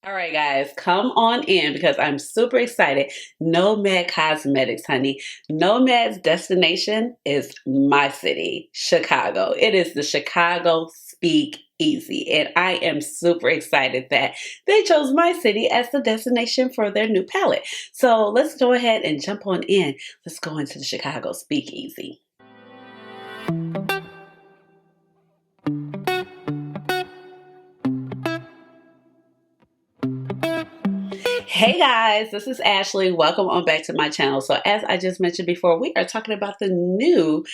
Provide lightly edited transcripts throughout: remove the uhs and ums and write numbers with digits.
All right, guys, come on in because I'm super excited. Nomad Cosmetics, honey. Nomad's destination is my city, Chicago. It is the Chicago Speakeasy, and I am super excited that they chose my city as the destination for their new palette. So let's go ahead and jump on in. Let's go into the Chicago Speakeasy. Hey guys, this is Ashley. Welcome on back to my channel. So as I just mentioned before, we are talking about the new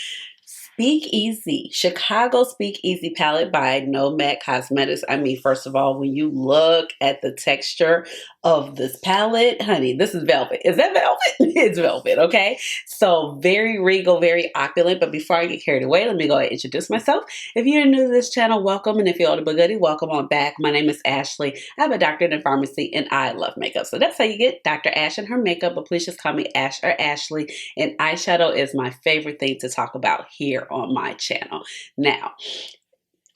Speakeasy, Chicago Speakeasy palette by Nomad Cosmetics. I mean, first of all, when you look at the texture of this palette, honey, this is velvet. Is that velvet? It's velvet, okay? So very regal, very opulent. But before I get carried away, let me go ahead and introduce myself. If you're new to this channel, welcome. And if you're old but goodie, welcome on back. My name is Ashley. I have a doctorate in pharmacy and I love makeup. So that's how you get Dr. Ash and her makeup, but please just call me Ash or Ashley. And eyeshadow is my favorite thing to talk about here on my channel. Now,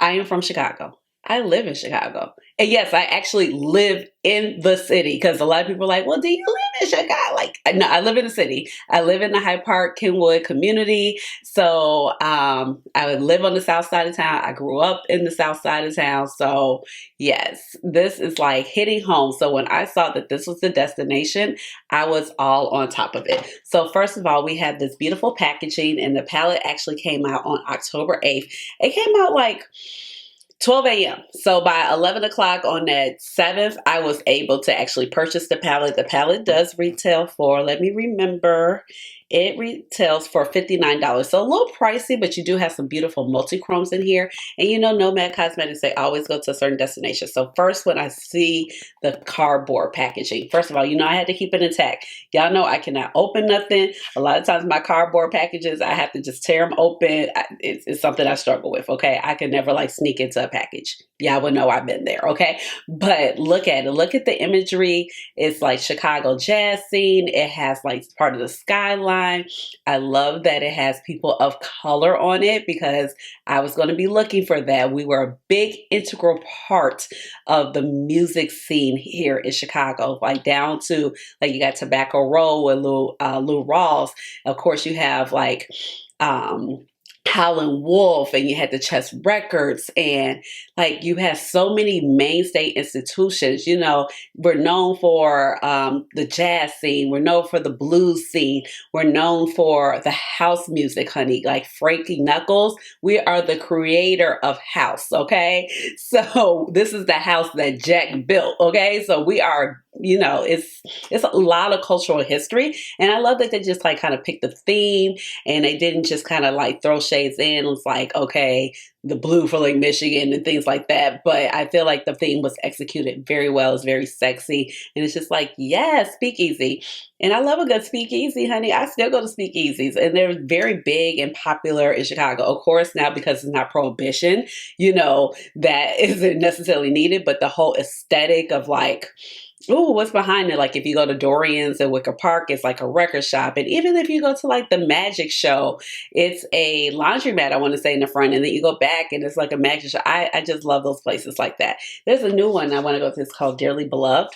I am from Chicago. I live in Chicago. And yes, I actually live in the city because a lot of people are like, well, do you live in Chicago? Like, no, I live in the city. I live in the Hyde Park, Kenwood community. So I would live on the south side of town. I grew up in the south side of town. So yes, this is like hitting home. So when I saw that this was the destination, I was all on top of it. So first of all, we have this beautiful packaging and the palette actually came out on October 8th. It came out like 12 a.m. So by 11 o'clock on that 7th, I was able to actually purchase the palette. The palette does retail for, let me remember, it retails for $59. So a little pricey, but you do have some beautiful multi-chromes in here. And you know, Nomad Cosmetics, they always go to a certain destination. So first, when I see the cardboard packaging, first of all, you know, I had to keep it intact. Y'all know I cannot open nothing. A lot of times my cardboard packages, I have to just tear them open. It's something I struggle with, okay? I could never like sneak into a package. Y'all would know I've been there, okay? But look at it. Look at the imagery. It's like Chicago jazz scene. It has like part of the skyline. I love that it has people of color on it because I was going to be looking for that. We were a big integral part of the music scene here in Chicago, like down to like you got Tobacco Road with Lou Rawls. Of course, you have like Howlin' Wolf, and you had the Chess Records, and like you have so many mainstay institutions. You know, we're known for the jazz scene, we're known for the blues scene, we're known for the house music, honey. Like Frankie Knuckles, we are the creator of house, okay? So this is the house that Jack built, okay? So we are, you know, it's a lot of cultural history, and I love that they just like kind of picked the theme and they didn't just kind of like throw shades in. It was like, okay, the blue for like Michigan and things like that. But I feel like the theme was executed very well. It's very sexy. And it's just like, yeah, speakeasy. And I love a good speakeasy, honey. I still go to speakeasies and they're very big and popular in Chicago. Of course, now because it's not prohibition, you know, that isn't necessarily needed, but the whole aesthetic of like, oh, what's behind it? Like if you go to Dorian's in Wicker Park, it's like a record shop. And even if you go to like the magic show, it's a laundromat, I want to say, in the front. And then you go back and it's like a magic show. I just love those places like that. There's a new one I want to go to. It's called Dearly Beloved.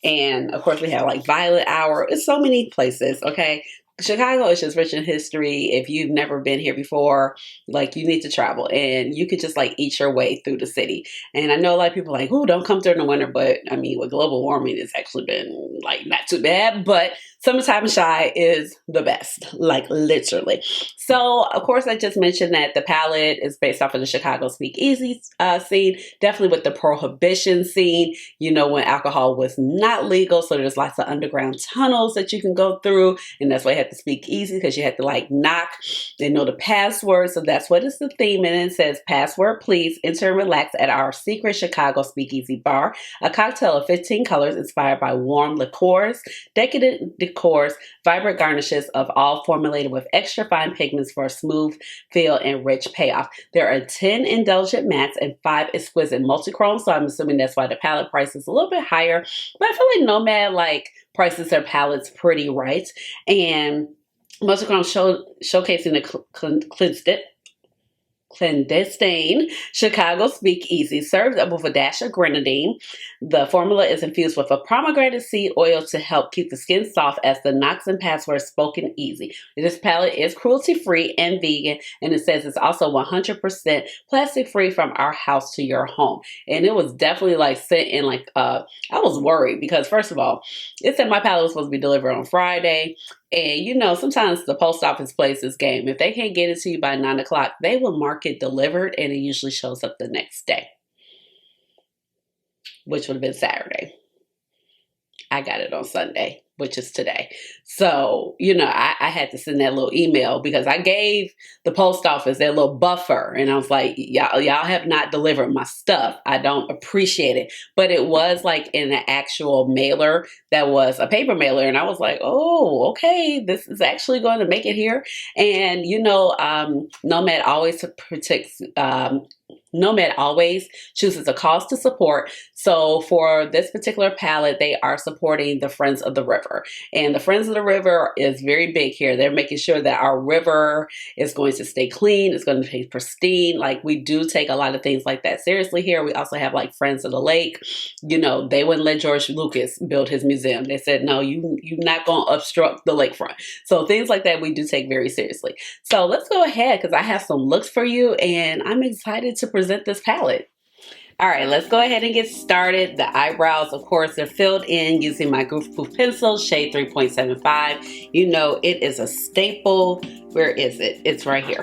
And of course we have like Violet Hour. It's so many places, okay? Chicago is just rich in history. If you've never been here before, like you need to travel and you could just like eat your way through the city. And I know a lot of people are like, oh, don't come during the winter. But I mean, with global warming, it's actually been like not too bad. But summertime shy is the best, like literally. So of course, I just mentioned that the palette is based off of the Chicago Speakeasy scene, definitely with the prohibition scene, you know, when alcohol was not legal. So there's lots of underground tunnels that you can go through. And that's why you have to speak easy because you had to like knock and know the password. So that's what is the theme. And it says, password, please enter and relax at our secret Chicago Speakeasy bar. A cocktail of 15 colors inspired by warm liqueurs, decadent decors, vibrant garnishes of all formulated with extra fine pigments for a smooth feel and rich payoff. There are 10 indulgent mattes and 5 exquisite multi-chromes. So I'm assuming that's why the palette price is a little bit higher. But I feel like Nomad like prices their palettes pretty right. And Masterchrome showcasing the cleansed it. Clandestine Chicago Speakeasy, served up with a dash of grenadine. The formula is infused with a pomegranate seed oil to help keep the skin soft as the knocks and passwords spoken easy. This palette is cruelty-free and vegan, and it says it's also 100% plastic-free from our house to your home. And it was definitely like sent in like, I was worried because first of all, it said my palette was supposed to be delivered on Friday. And you know, sometimes the post office plays this game. If they can't get it to you by 9 o'clock, they will mark it delivered and it usually shows up the next day, which would have been Saturday. I got it on Sunday, which is today. So, you know, I had to send that little email because I gave the post office that little buffer. And I was like, y'all have not delivered my stuff. I don't appreciate it. But it was like in an actual mailer that was a paper mailer. And I was like, oh, okay, this is actually going to make it here. And, you know, Nomad always protects, Nomad always chooses a cause to support. So for this particular palette, they are supporting the Friends of the River. And the Friends of the River is very big here. They're making sure that our river is going to stay clean. It's going to stay pristine. Like, we do take a lot of things like that seriously here. We also have like Friends of the Lake. You know, they wouldn't let George Lucas build his museum. They said, no, you're not going to obstruct the lakefront. So things like that we do take very seriously. So let's go ahead because I have some looks for you and I'm excited to present this palette. All right, let's go ahead and get started. The eyebrows, of course, are filled in using my Goof pencil, shade 3.75. You know, it is a staple. Where is it? It's right here.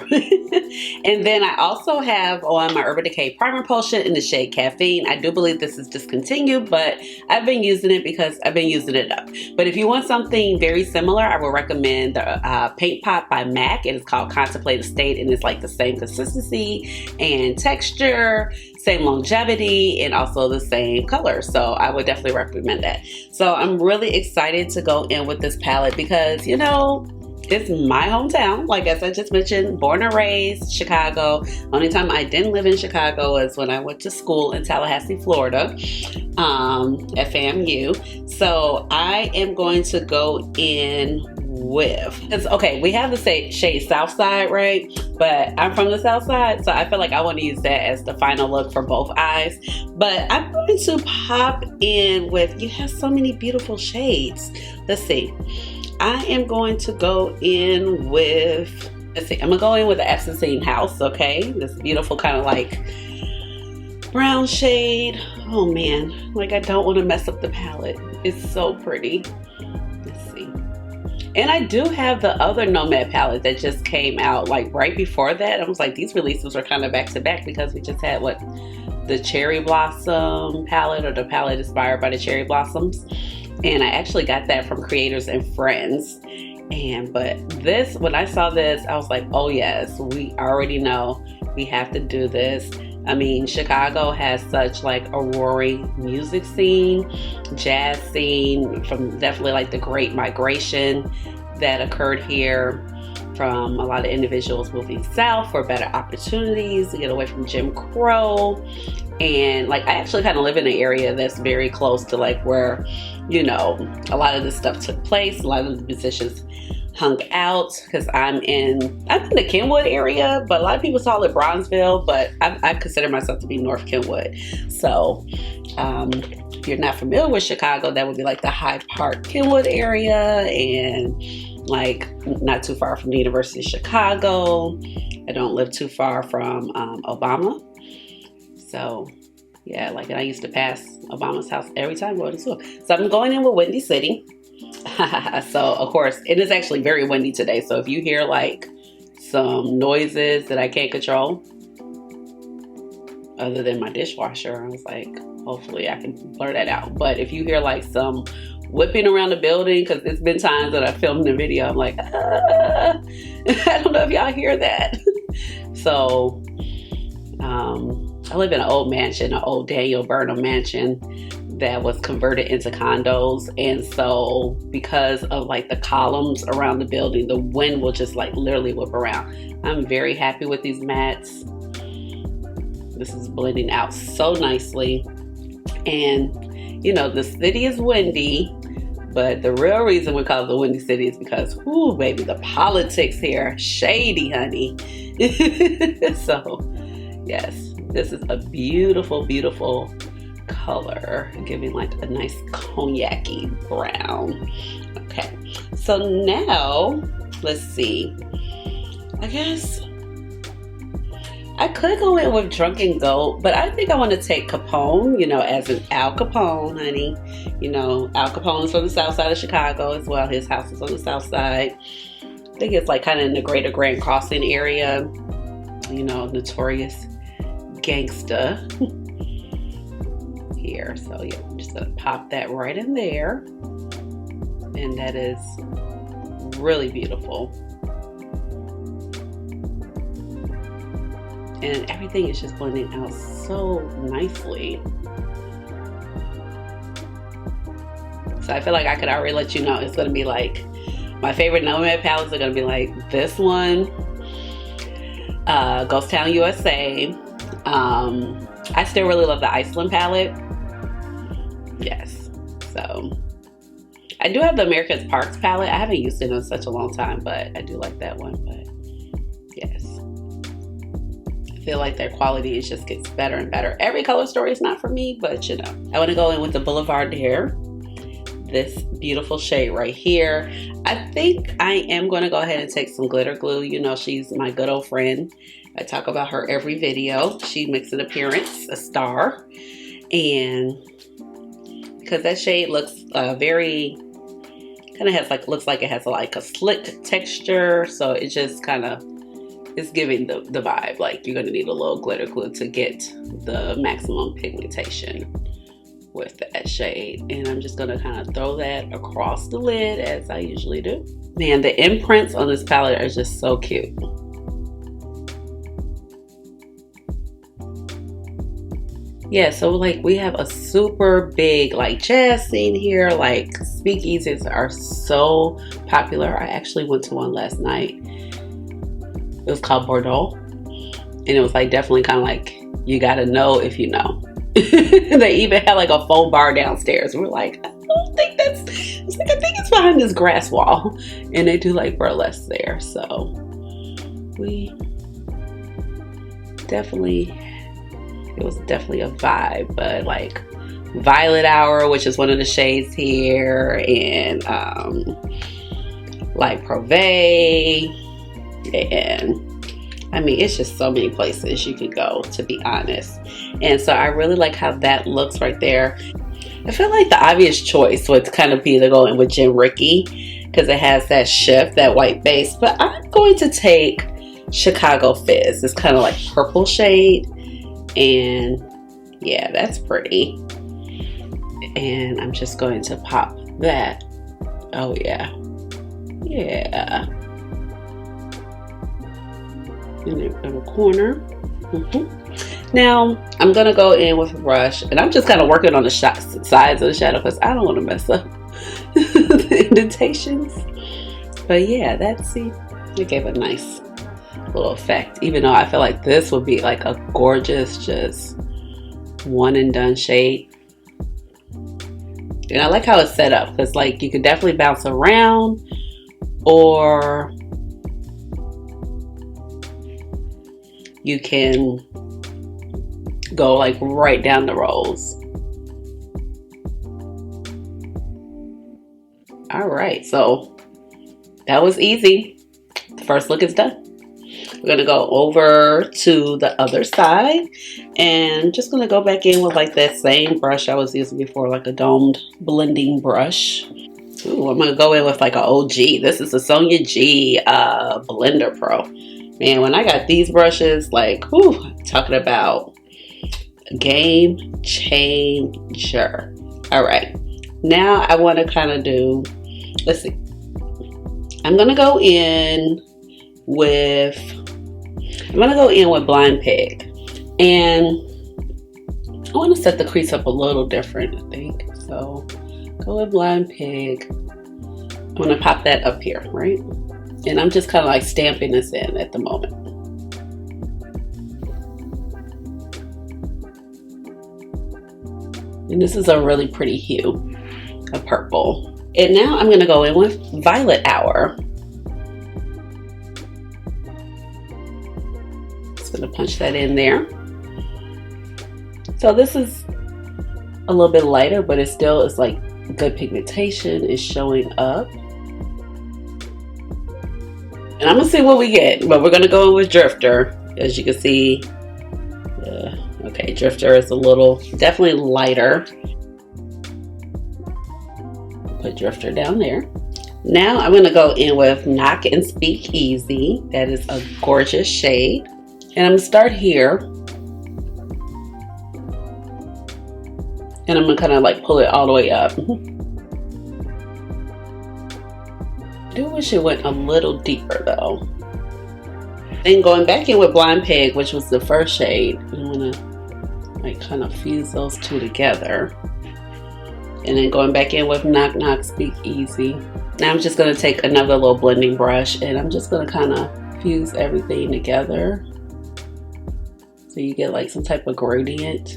And then I also have on my Urban Decay Primer Potion in the shade Caffeine. I do believe this is discontinued, but I've been using it because I've been using it up. But if you want something very similar, I would recommend the Paint Pot by MAC. It is called Contemplative State, and it's like the same consistency and texture, same longevity, and also the same color. So I would definitely recommend that. So I'm really excited to go in with this palette because, you know, it's my hometown. Like, as I just mentioned, born and raised Chicago. Only time I didn't live in Chicago is when I went to school in Tallahassee, Florida, at FAMU. So I am going to go in with, because okay, we have the shade Southside, right? But I'm from the South Side, so I feel like I want to use that as the final look for both eyes. But I'm going to pop in with, you have so many beautiful shades. Let's see. I am going to go in with, let's see, I'm gonna go in with the Epstein House, okay? This beautiful kind of like brown shade. Oh man, like I don't want to mess up the palette. It's so pretty. Let's see. And I do have the other Nomad palette that just came out like right before that. I was like, these releases are kind of back to back because we just had what, the Cherry Blossom palette, or the palette inspired by the cherry blossoms. And I actually got that from Creators and Friends. But this, when I saw this, I was like, oh yes, we already know we have to do this. I mean, Chicago has such like a roaring music scene, jazz scene, from definitely like the Great Migration that occurred here, from a lot of individuals moving south for better opportunities to get away from Jim Crow. And like, I actually kind of live in an area that's very close to like where, you know, a lot of this stuff took place. A lot of the musicians hung out, because I'm in the Kenwood area, but a lot of people call it Bronzeville, but I consider myself to be North Kenwood. So if you're not familiar with Chicago, that would be like the Hyde Park Kenwood area, and like not too far from the University of Chicago. I don't live too far from Obama. So yeah, like, and I used to pass Obama's house every time going to school. So I'm going in with Windy City. So of course, it is actually very windy today. So if you hear like some noises that I can't control, other than my dishwasher, I was like, hopefully I can blur that out. But if you hear like some whipping around the building, because it's been times that I filmed the video, I'm like, I don't know if y'all hear that. So I live in an old mansion, an old Daniel Burnham mansion that was converted into condos. And so because of like the columns around the building, the wind will just like literally whip around. I'm very happy with these mattes. This is blending out so nicely. And you know, the city is windy, But the real reason we call it the Windy City is because, ooh, baby, the politics here, shady, honey. So, yes, this is a beautiful, beautiful color, giving like a nice cognac-y brown. Okay, so now, let's see. I guess I could go in with Drunken Goat, but I think I want to take Capone, you know, as in Al Capone, honey. You know, Al Capone is from the south side of Chicago as well. His house is on the south side. I think it's like kind of in the greater Grand Crossing area. You know, notorious gangsta here. So yeah, I'm just going to pop that right in there. And that is really beautiful. And everything is just blending out so nicely. So I feel like I could already let you know it's going to be like, my favorite Nomad palettes are going to be like this one, Ghost Town USA. I still really love the Iceland palette. Yes. So I do have the America's Parks palette. I haven't used it in such a long time, but I do like that one. But yes. I feel like their quality just gets better and better. Every color story is not for me, but you know. I want to go in with the Boulevardier. This beautiful shade right here. I think I am going to go ahead and take some glitter glue. You know, she's my good old friend. I talk about her every video. She makes an appearance, a star. And because that shade looks very, kind of has like, looks like it has like a slick texture. So it just kind of, it's giving the vibe. Like you're going to need a little glitter glue to get the maximum pigmentation with that shade. And I'm just going to kind of throw that across the lid as I usually do. Man, the imprints on this palette are just so cute. Yeah, so like we have a super big like jazz scene here. Like speakeasies are so popular. I actually went to one last night. It was called Bordeaux. And it was like definitely kind of like, you got to know if you know. They even had like a full bar downstairs. We're like, I don't think that's, I was like, I think it's behind this grass wall. And they do like burlesque there. So we definitely, it was definitely a vibe. But like Violet Hour, which is one of the shades here, and like Privé, and I mean, it's just so many places you could go, to be honest. And so I really like how that looks right there. I feel like the obvious choice would kind of be to go in with Gin Ricky because it has that shift, that white base. But I'm going to take Chicago Fizz. It's kind of like purple shade. And yeah, that's pretty. And I'm just going to pop that. Oh yeah. Yeah. In the corner. Now I'm gonna go in with a brush, and I'm just kind of working on the sides of the shadow because I don't want to mess up the indentations. But yeah, it gave a nice little effect. Even though I feel like this would be like a gorgeous, just one and done shade. And I like how it's set up because like you can definitely bounce around, or you can go like right down the rows. All right, so that was easy. The first look is done. We're gonna go over to the other side and just gonna go back in with like that same brush I was using before, like a domed blending brush. Ooh, I'm gonna go in with like an OG. This is a Sonia G Blender Pro. Man, when I got these brushes, like, whew, talking about game changer. All right, now I want to kind of do, let's see. I'm gonna go in with Blind Pig, and I want to set the crease up a little different, I think. So go with Blind Pig. I'm gonna pop that up here, right? And I'm just kind of like stamping this in at the moment. And this is a really pretty hue of purple. And now I'm gonna go in with Violet Hour. Just gonna punch that in there. So this is a little bit lighter, but it still is like good pigmentation is showing up. And I'm gonna see what we get, but we're gonna go in with Drifter. As you can see, okay, Drifter is a little, definitely lighter. Put Drifter down there. Now I'm gonna go in with Knock and Speakeasy. That is a gorgeous shade. And I'm gonna start here. And I'm gonna kind of like pull it all the way up. I do wish it went a little deeper though. Then going back in with Blind Pig, which was the first shade, I'm gonna like kind of fuse those two together. And then going back in with Knock Knock Speakeasy. Now I'm just gonna take another little blending brush and I'm just gonna kind of fuse everything together. So you get like some type of gradient.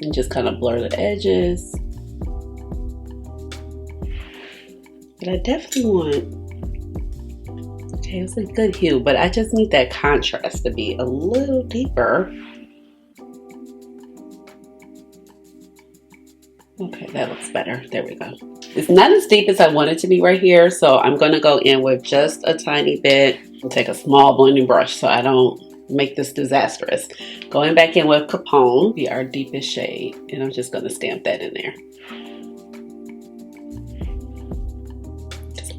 And just kind of blur the edges. But I definitely want, okay, it's a good hue, but I just need that contrast to be a little deeper. Okay, that looks better. There we go. It's not as deep as I want it to be right here, so I'm gonna go in with just a tiny bit and take a small blending brush so I don't make this disastrous. Going back in with Capone, be our deepest shade, and I'm just gonna stamp that in there.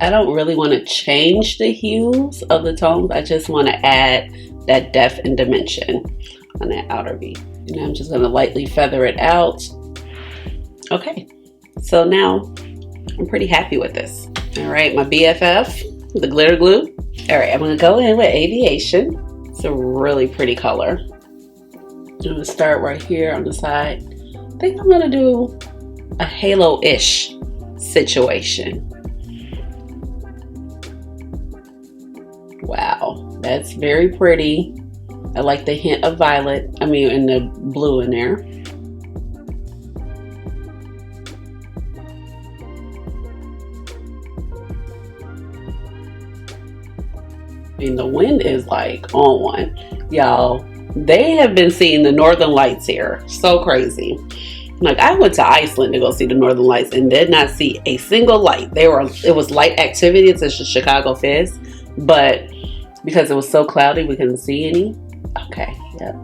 I don't really want to change the hues of the tones. I just want to add that depth and dimension on that outer V. And I'm just going to lightly feather it out. Okay, so now I'm pretty happy with this. All right, my BFF, the glitter glue. All right, I'm going to go in with Aviation. It's a really pretty color. I'm going to start right here on the side. I think I'm going to do a halo-ish situation. Wow, that's very pretty. I like the hint of violet, and the blue in there. And the wind is like on one. Y'all, they have been seeing the northern lights here. So crazy. Like, I went to Iceland to go see the northern lights and did not see a single light. It was light activity. It's a Chicago Fizz, but because it was so cloudy, we couldn't see any. Okay, yep.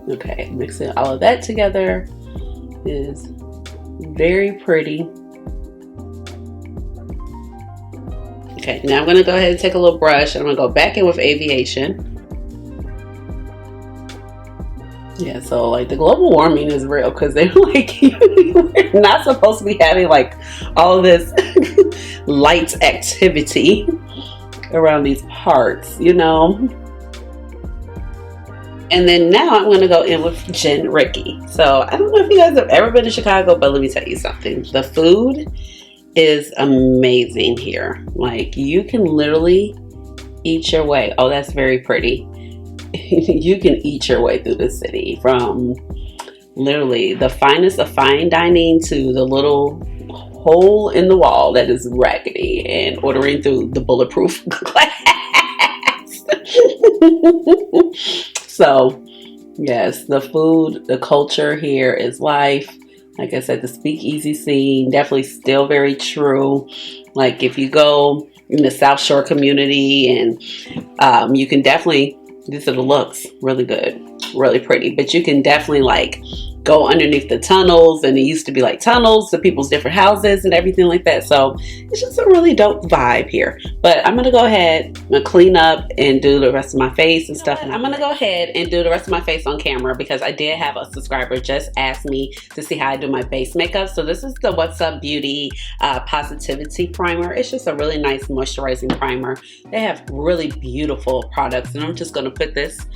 Okay, mixing all of that together is very pretty. Okay, now I'm gonna go ahead and take a little brush and I'm gonna go back in with Aviation. Yeah, so like the global warming is real because they're like, we're not supposed to be having like all this light activity around these parts, you know. And then now I'm gonna go in with Gin Ricky. So I don't know if you guys have ever been to Chicago, but let me tell you something. The food is amazing here. Like, you can literally eat your way. Oh, that's very pretty. You can eat your way through the city, from literally the finest of fine dining to the little hole in the wall that is raggedy, and ordering through the bulletproof glass. So yes, the food, the culture here is life. Like I said, the speakeasy scene definitely still very true. Like, if you go in the South Shore community, and you can definitely, these are the looks, really good, really pretty, but you can definitely like go underneath the tunnels, and it used to be like tunnels to people's different houses and everything like that. So it's just a really dope vibe here. But I'm gonna go ahead and clean up and do the rest of my face and stuff. And I'm gonna go ahead and do the rest of my face on camera because I did have a subscriber just ask me to see how I do my base makeup. So this is the What's Up Beauty Positivity Primer. It's just a really nice moisturizing primer. They have really beautiful products, and I'm just gonna put this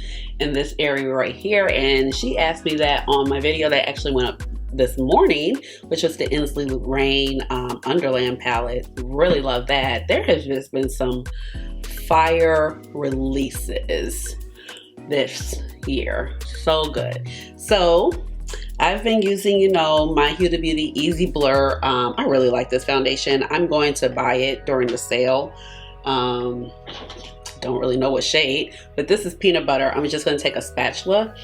in this area right here. And she asked me that on my video that actually went up this morning, which was the Ensley Rain Underland palette. Really love that. There has just been some fire releases this year. So good. So I've been using, you know, my Huda Beauty Easy Blur. I really like this foundation. I'm going to buy it during the sale. Don't really know what shade, but this is peanut butter. I'm just going to take a spatula,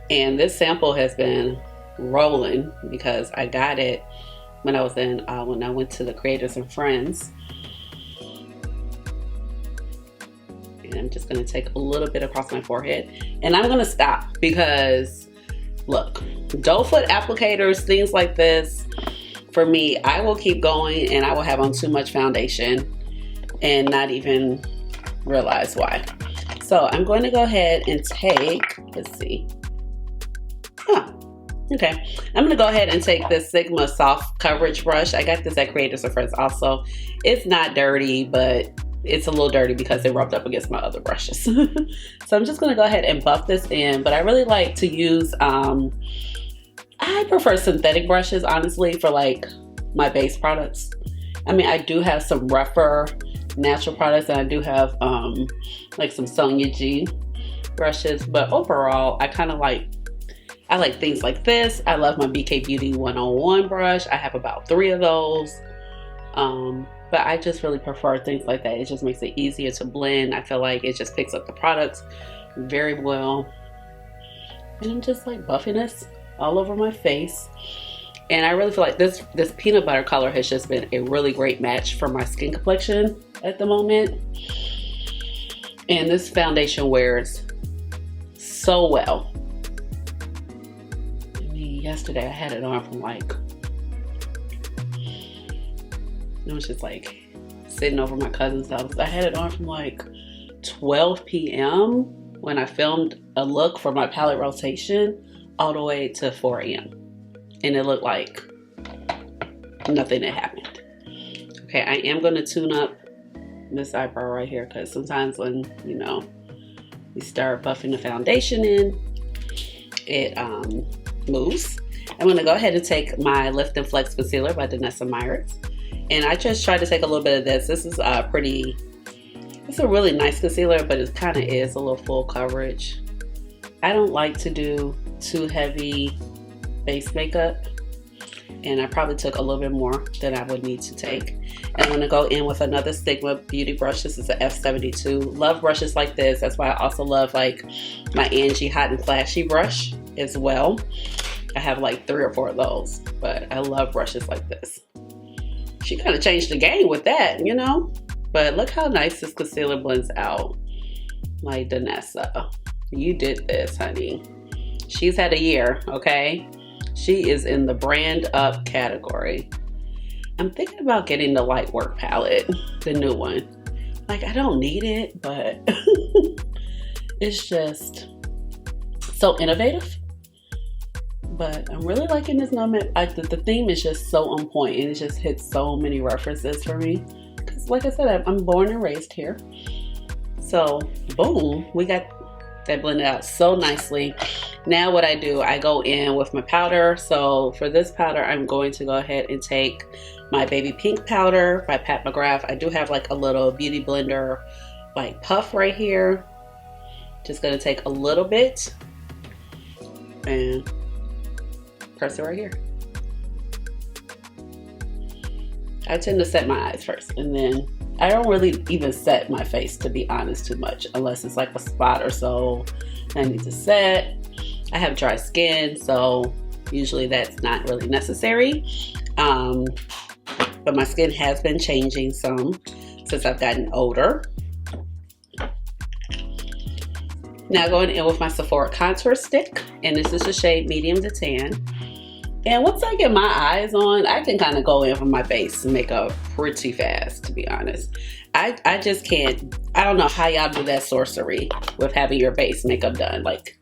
and this sample has been rolling because I got it when I was in when I went to the Creators and Friends. And I'm just going to take a little bit across my forehead, and I'm going to stop because look, doe foot applicators, things like this, for me, I will keep going and I will have on too much foundation and not even realize why. So I'm going to go ahead and take, let's see. Okay, I'm going to go ahead and take this Sigma soft coverage brush. I got this at Creators and Friends also. It's not dirty, but it's a little dirty because it rubbed up against my other brushes. So I'm just going to go ahead and buff this in, but I really like to use, I prefer synthetic brushes, honestly, for like my base products. I mean, I do have some rougher natural products, and I do have like some Sonia G brushes, but overall, I kind of like, I like things like this. I love my BK Beauty 101 brush. I have about 3 of those. But I just really prefer things like that. It just makes it easier to blend. I feel like it just picks up the products very well. And I'm just like buffing this all over my face. And I really feel like this peanut butter color has just been a really great match for my skin complexion at the moment. And this foundation wears so well. I mean, yesterday I had it on from like, it was just like sitting over my cousin's house. I had it on from like 12 p.m. when I filmed a look for my palette rotation all the way to 4 a.m. And it looked like nothing had happened. Okay, I am going to tune up this eyebrow right here because sometimes when, you know, you start buffing the foundation in, it moves. I'm going to go ahead and take my Lift and Flex Concealer by Danessa Myricks. And I just tried to take a little bit of this. This is it's a really nice concealer, but it kind of is a little full coverage. I don't like to do too heavy base makeup, and I probably took a little bit more than I would need to take. And I'm going to go in with another Sigma beauty brush. This is an F72. Love brushes like this. That's why I also love like my Angie Hot and Flashy brush as well. I have like 3 or 4 of those, but I love brushes like this. She kind of changed the game with that, you know? But look how nice this concealer blends out. Like Danessa, you did this, honey. She's had a year, okay? She is in the brand up category. I'm thinking about getting the light work palette, the new one. Like, I don't need it, but it's just so innovative. But I'm really liking this Nomad. The theme is just so on point, and it just hits so many references for me. Because like I said, I'm born and raised here. So boom, we got that blended out so nicely. Now what I do, I go in with my powder. So for this powder, I'm going to go ahead and take my Baby Pink powder by Pat McGrath. I do have like a little beauty blender like puff right here. Just gonna take a little bit and press it right here. I tend to set my eyes first, and then I don't really even set my face, to be honest, too much, unless it's like a spot or so I need to set. I have dry skin, so usually that's not really necessary. But my skin has been changing some since I've gotten older. Now going in with my Sephora contour stick, and this is the shade medium to tan. And once I get my eyes on, I can kind of go in for my base makeup pretty fast, to be honest. I just can't, I don't know how y'all do that sorcery with having your base makeup done, like,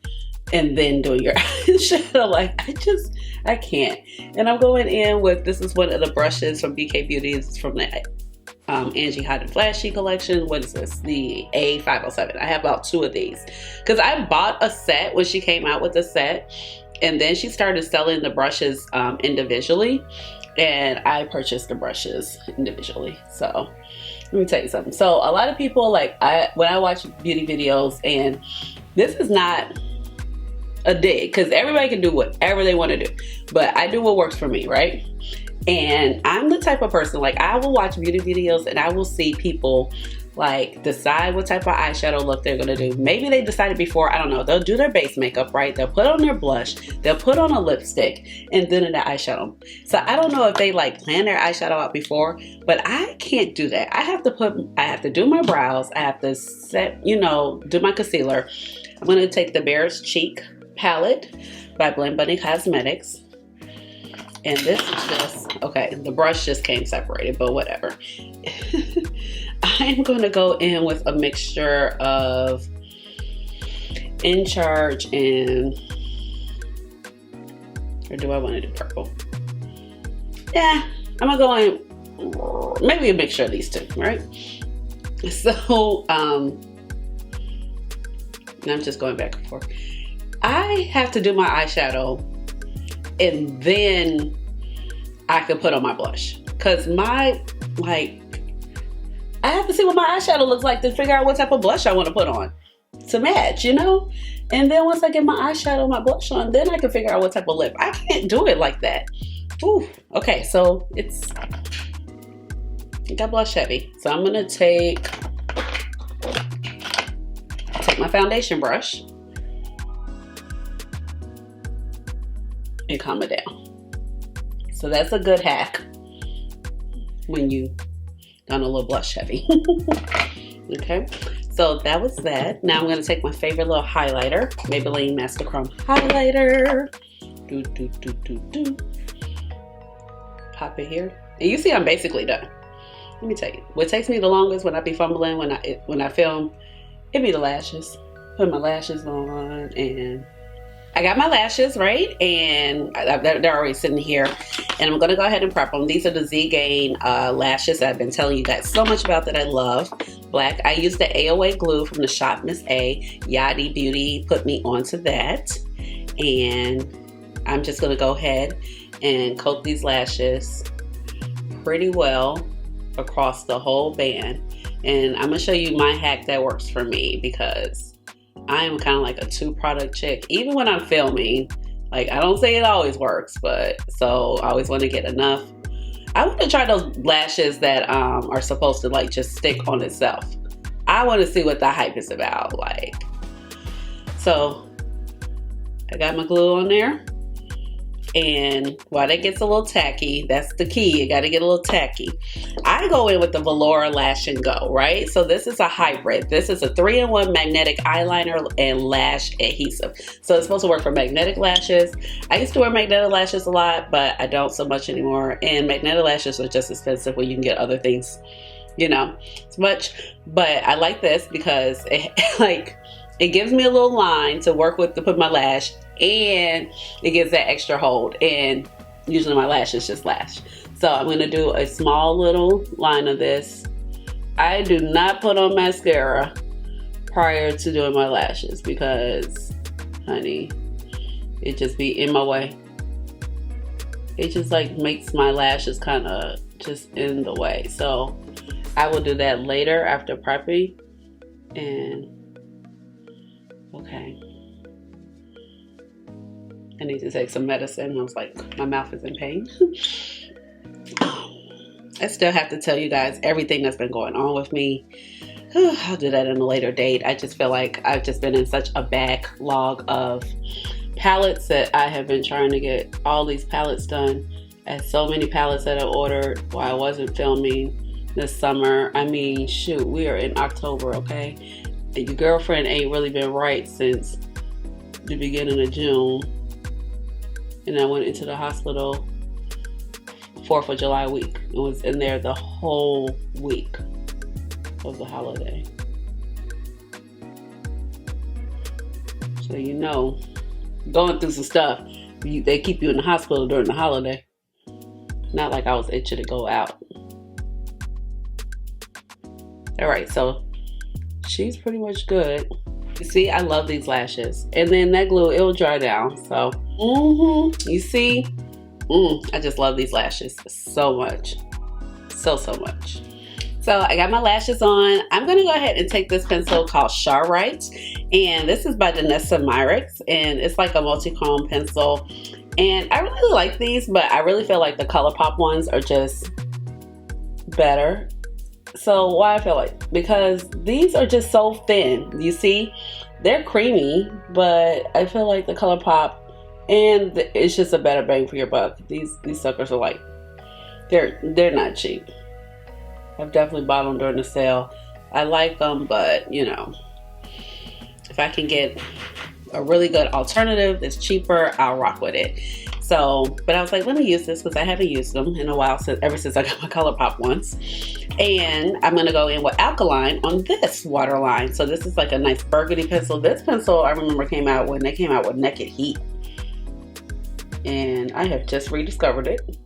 and then doing your eyeshadow. Like, I can't. And I'm going in with, this is one of the brushes from BK Beauty. It's from the Angie Hot and Flashy collection. What is this? The A507. I have about 2 of these because I bought a set when she came out with a set, and then she started selling the brushes individually, and I purchased the brushes individually. So let me tell you something. So a lot of people, like, when I watch beauty videos, and this is not a dig, because everybody can do whatever they want to do, but I do what works for me, right? And I'm the type of person, like, I will watch beauty videos and I will see people like decide what type of eyeshadow look they're gonna do. Maybe they decided before, I don't know, they'll do their base makeup, right? They'll put on their blush, they'll put on a lipstick, and then the eyeshadow. So I don't know if they like plan their eyeshadow out before, but I can't do that. I have to do my brows, I have to set, you know, do my concealer. I'm gonna take the Bear's Cheek palette by Blend Bunny Cosmetics. And this is just, okay, the brush just came separated, but whatever. I'm going to go in with a mixture of In Charge and, or do I want to do purple? Yeah, I'm going to go in, maybe a mixture of these two, right? So, and I'm just going back and forth. I have to do my eyeshadow and then I can put on my blush, because my, like, I have to see what my eyeshadow looks like to figure out what type of blush I want to put on to match, you know? And then once I get my eyeshadow, my blush on, then I can figure out what type of lip. I can't do it like that. Ooh, okay, so it got blush heavy. So I'm gonna take my foundation brush and calm it down. So that's a good hack when you done a little blush heavy. Okay, so that was that. Now I'm going to take my favorite little highlighter, Maybelline Masterchrome highlighter. Pop it here. And you see I'm basically done. Let me tell you, what takes me the longest when I be fumbling, when I film, it be the lashes. Put my lashes on, and I got my lashes, right? And they're already sitting here. And I'm going to go ahead and prep them. These are the Z-Gain lashes that I've been telling you guys so much about that I love. Black. I used the AOA glue from the shop Miss A. Yachty Beauty put me onto that. And I'm just going to go ahead and coat these lashes pretty well across the whole band. And I'm going to show you my hack that works for me, because I am kind of like a 2-product chick. Even when I'm filming, like, I don't say it always works, but so I always want to get enough. I want to try those lashes that are supposed to like just stick on itself. I want to see what the hype is about, like. So I got my glue on there. And while that gets a little tacky, that's the key. You got to get a little tacky. I go in with the Velour Lash and Go, right? So this is a hybrid. This is a 3-in-1 magnetic eyeliner and lash adhesive. So it's supposed to work for magnetic lashes. I used to wear magnetic lashes a lot, but I don't so much anymore. And magnetic lashes are just expensive when you can get other things, you know, as much. But I like this because it gives me a little line to work with to put my lash, and it gives that extra hold, and usually my lashes just lash. So I'm going to do a small little line of this. I do not put on mascara prior to doing my lashes because, honey, it just be in my way. It just like makes my lashes kind of just in the way. So I will do that later after prepping. And okay, I need to take some medicine. I was like, my mouth is in pain. I still have to tell you guys everything that's been going on with me. I'll do that in a later date. I just feel like I've just been in such a backlog of palettes that I have been trying to get all these palettes done. I had so many palettes that I ordered while I wasn't filming this summer. I mean, shoot, we are in October, okay? Your girlfriend ain't really been right since the beginning of June. And I went into the hospital 4th of July week and was in there the whole week of the holiday. So you know, going through some stuff, they keep you in the hospital during the holiday. Not like I was itching to go out. All right, so she's pretty much good. You see, I love these lashes. And then that glue, it will dry down. So, you see, I just love these lashes so much. So much. So I got my lashes on. I'm going to go ahead and take this pencil called Charite. And this is by Danessa Myricks. And it's like a multi-chrome pencil. And I really like these, but I really feel like the ColourPop ones are just better. So why I feel like? Because these are just so thin. You see? They're creamy, but I feel like the ColourPop, and it's just a better bang for your buck. These suckers are like, they're not cheap. I've definitely bought them during the sale. I like them, but you know, if I can get a really good alternative that's cheaper, I'll rock with it. So, but I was like, let me use this because I haven't used them in a while, ever since I got my ColourPop ones. And I'm going to go in with Alkaline on this waterline. So this is like a nice burgundy pencil. This pencil I remember came out when they came out with Naked Heat. And I have just rediscovered it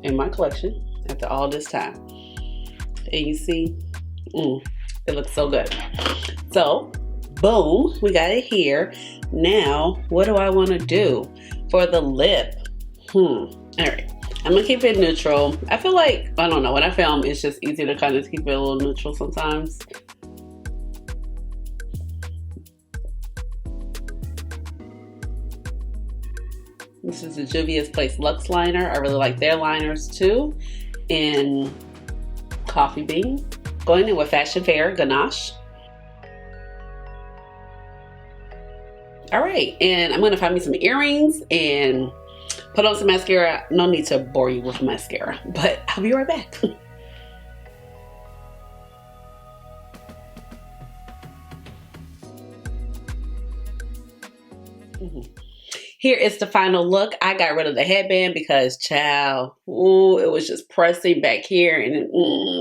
in my collection after all this time. And you see, it looks so good. So, boom, we got it here. Now, what do I want to do for the lip? All right, I'm gonna keep it neutral. I feel like, I don't know, when I film, it's just easy to kind of keep it a little neutral sometimes. This is the Juvia's Place Luxe Liner. I really like their liners too. In Coffee Bean. Going in with Fashion Fair Ganache. All right, and I'm gonna find me some earrings and put on some mascara. No need to bore you with mascara, but I'll be right back. Here is the final look. I got rid of the headband because, child, it was just pressing back here, and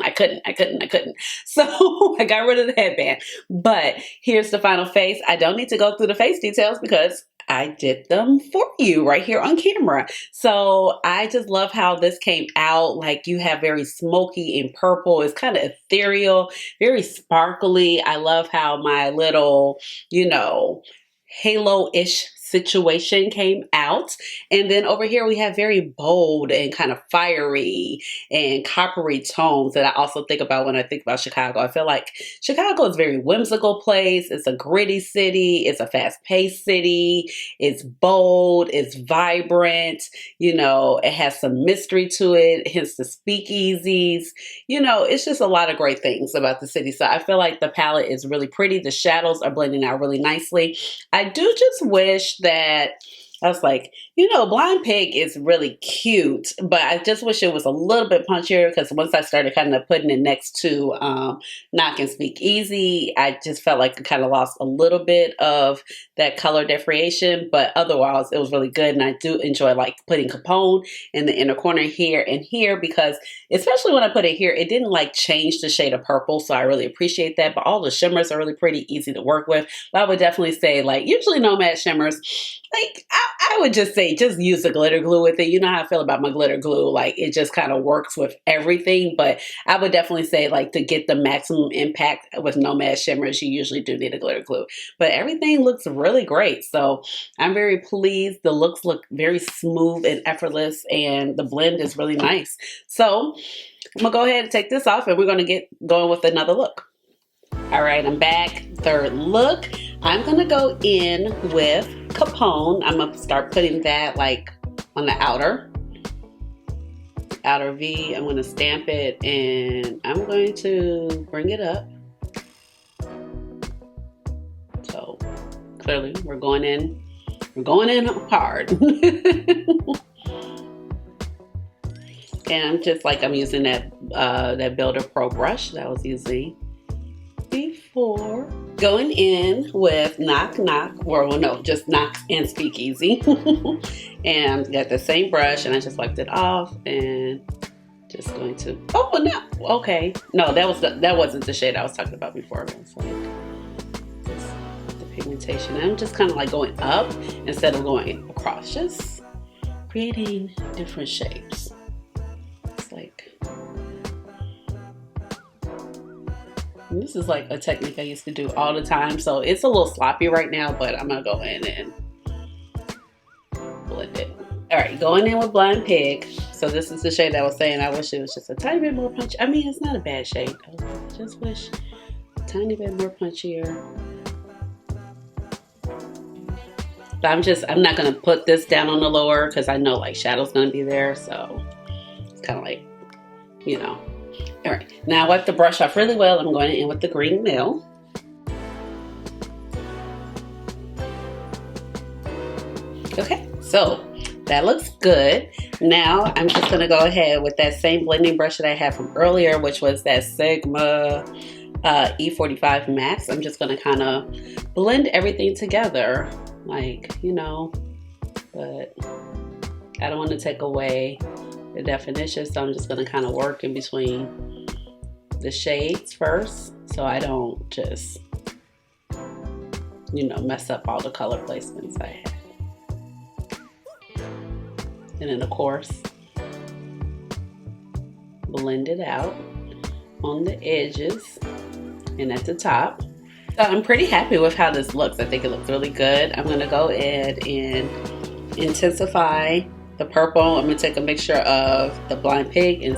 I couldn't. So I got rid of the headband. But here's the final face. I don't need to go through the face details because I did them for you right here on camera. So I just love how this came out. Like, you have very smoky and purple. It's kind of ethereal, very sparkly. I love how my little, you know, halo-ish situation came out. And then over here we have very bold and kind of fiery and coppery tones that I also think about when I think about Chicago. I feel like Chicago is a very whimsical place. It's a gritty city. It's a fast-paced city. It's bold. It's vibrant. You know, it has some mystery to it, hence the speakeasies. You know, it's just a lot of great things about the city. So I feel like the palette is really pretty. The shadows are blending out really nicely. I do just wish that I was like, you know, Blind Pig is really cute, but I just wish it was a little bit punchier, because once I started kind of putting it next to Knock and Speakeasy, I just felt like it kind of lost a little bit of that color differentiation, but otherwise it was really good. And I do enjoy like putting Capone in the inner corner here and here, because especially when I put it here, it didn't like change the shade of purple. So I really appreciate that. But all the shimmers are really pretty easy to work with. But I would definitely say, like, usually Nomad shimmers, like I would just say, just use the glitter glue with it. You know how I feel about my glitter glue. Like, it just kind of works with everything. But I would definitely say, like, to get the maximum impact with Nomad shimmers, you usually do need a glitter glue. But everything looks really great. So I'm very pleased. The looks look very smooth and effortless, and the blend is really nice. So I'm going to go ahead and take this off, and we're going to get going with another look. All right, I'm back. Third look. I'm going to go in with Capone. I'm going to start putting that like on the outer V. I'm going to stamp it, and I'm going to bring it up. So clearly we're going in hard. And I'm just like, I'm using that Builder Pro brush that I was using before. Going in with Knock Knock, or well, no, just Knock and Speakeasy. And got the same brush, and I just wiped it off, and just going to, oh, well, no, okay. No, that wasn't the shade I was talking about before. It was like the pigmentation. And I'm just kind of like going up instead of going across, just creating different shapes. It's like, and this is like a technique I used to do all the time, so it's a little sloppy right now, but I'm gonna go in and blend it. All right, going in with Blind Pig. So this is the shade I was saying. I wish it was just a tiny bit more punchy. I mean, it's not a bad shade. I just wish a tiny bit more punchier. But I'm not gonna put this down on the lower because I know like shadow's gonna be there. So it's kind of like, you know. All right, now I wipe the brush off really well. I'm going in with the green mill. Okay, so that looks good. Now I'm just gonna go ahead with that same blending brush that I had from earlier, which was that Sigma E45 Max. I'm just gonna kind of blend everything together, like, you know, but I don't want to take away the definition, so I'm just gonna kind of work in between the shades first, so I don't just, you know, mess up all the color placements I have. And then of course, blend it out on the edges and at the top. So I'm pretty happy with how this looks. I think it looks really good. I'm gonna go ahead and intensify the purple. I'm gonna take a mixture of the Blind Pig and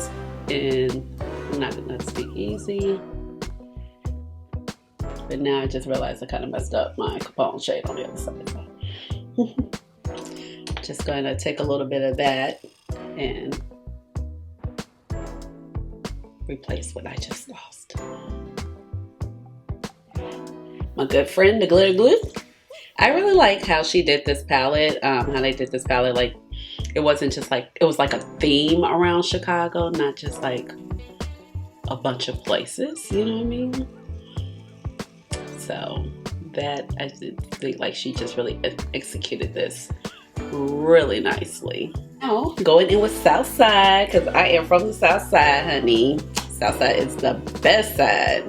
I'm not gonna Speakeasy. But now I just realized I kind of messed up my Capone shade on the other side. Just going to take a little bit of that and replace what I just lost. My good friend, the Glitter Glue. I really like how she did this palette, how they did this palette. Like, it wasn't just like, it was like a theme around Chicago, not just like a bunch of places, you know what I mean? So that, I think like she just really executed this really nicely. Now going in with Southside, because I am from the South Side, honey. Southside is the best side.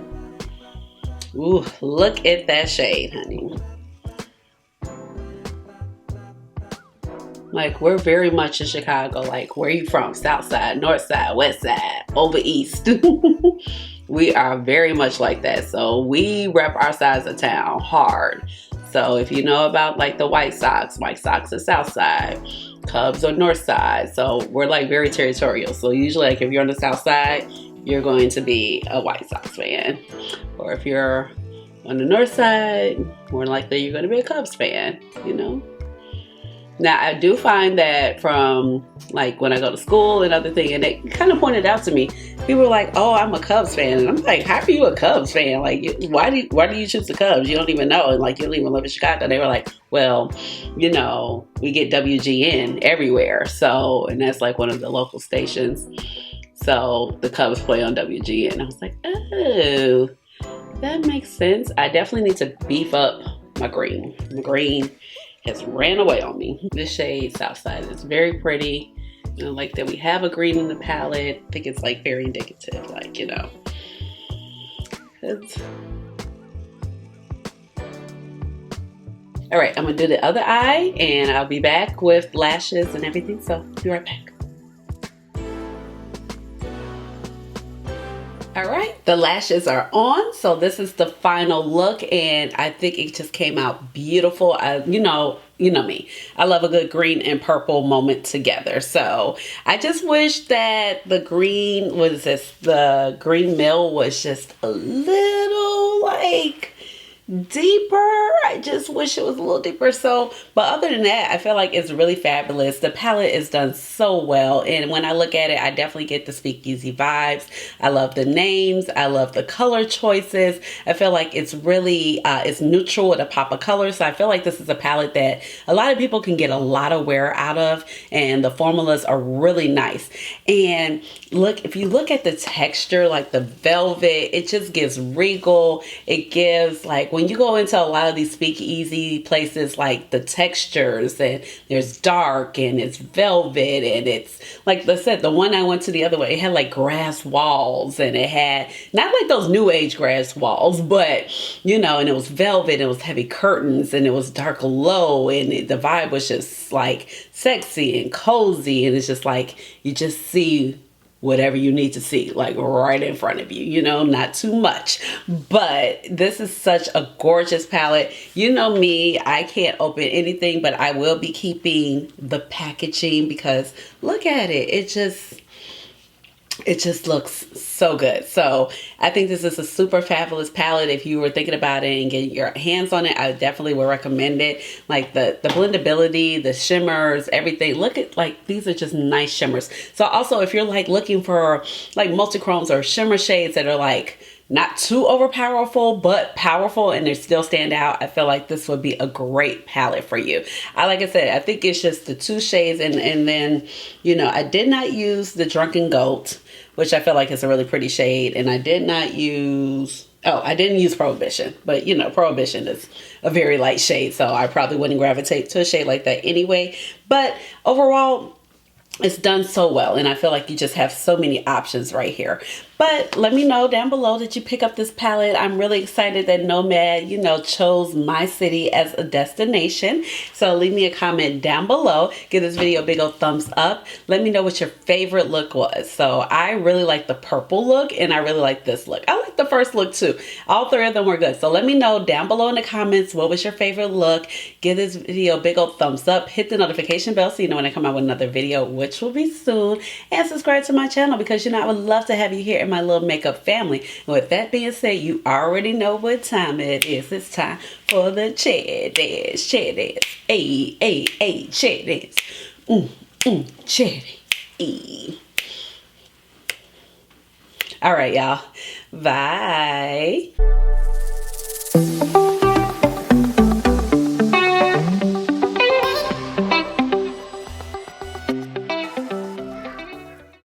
Ooh, look at that shade, honey. Like, we're very much in Chicago. Like, where are you from? South Side, North Side, West Side, over East. We are very much like that. So we rep our sides of town hard. So if you know about like the White Sox are South Side, Cubs are North Side. So we're like very territorial. So usually like if you're on the South Side, you're going to be a White Sox fan. Or if you're on the North Side, more likely you're going to be a Cubs fan, you know? Now I do find that from like when I go to school and other things, and they kind of pointed out to me, people were like, "Oh, I'm a Cubs fan," and I'm like, "How are you a Cubs fan? Like, why do you choose the Cubs? You don't even know, and like you don't even live in Chicago." And they were like, "Well, you know, we get WGN everywhere, so and that's like one of the local stations, so the Cubs play on WGN." I was like, "Oh, that makes sense." I definitely need to beef up my green. My green has ran away on me. This shade Southside is very pretty. You know, like that we have a green in the palette. I think it's like very indicative, like, you know. All right, I'm gonna do the other eye and I'll be back with lashes and everything, so be right back. All right, the lashes are on, so this is the final look, and I think it just came out beautiful. You know me. I love a good green and purple moment together. So I just wish that the green mill was just a little like deeper. I just wish it was a little deeper. So, but other than that, I feel like it's really fabulous. The palette is done so well, and when I look at it, I definitely get the Speakeasy vibes. I love the names. I love the color choices. I feel like it's really it's neutral with a pop of color. So I feel like this is a palette that a lot of people can get a lot of wear out of, and the formulas are really nice. And look, if you look at the texture, like the velvet, it just gives regal. It gives like, when you go into a lot of these Speakeasy places, like the textures, and there's dark and it's velvet, and it's like I said, the one I went to the other way, it had like grass walls, and it had not like those new age grass walls, but you know, and it was velvet, it was heavy curtains, and it was dark low, and the vibe was just like sexy and cozy, and it's just like you just see whatever you need to see, like right in front of you, you know, not too much. But this is such a gorgeous palette. You know me, I can't open anything, but I will be keeping the packaging because look at it. It just looks so good. So I think this is a super fabulous palette. If you were thinking about it and getting your hands on it, I definitely would recommend it. Like the blendability, the shimmers, everything. Look at, like, these are just nice shimmers. So also if you're like looking for like multi-chromes or shimmer shades that are like not too overpowerful but powerful and they still stand out, I feel like this would be a great palette for you. Like I said, I think it's just the 2 shades, and then, you know, I did not use the Drunken Goat, which I feel like is a really pretty shade, and I did not use, I didn't use Prohibition, but you know, Prohibition is a very light shade, so I probably wouldn't gravitate to a shade like that anyway. But overall, it's done so well, and I feel like you just have so many options right here. But let me know down below that you pick up this palette. I'm really excited that Nomad, you know, chose my city as a destination. So leave me a comment down below. Give this video a big old thumbs up. Let me know what your favorite look was. So I really like the purple look, and I really like this look. I like the first look too. All 3 of them were good. So let me know down below in the comments what was your favorite look. Give this video a big old thumbs up. Hit the notification bell so you know when I come out with another video, which will be soon. And subscribe to my channel because, you know, I would love to have you here in my little makeup family. And with that being said, you already know what time it is. It's time for the chair dance. Chair dance. Ay, ay, ay, chair dance. Chair dance. All right, y'all. Bye.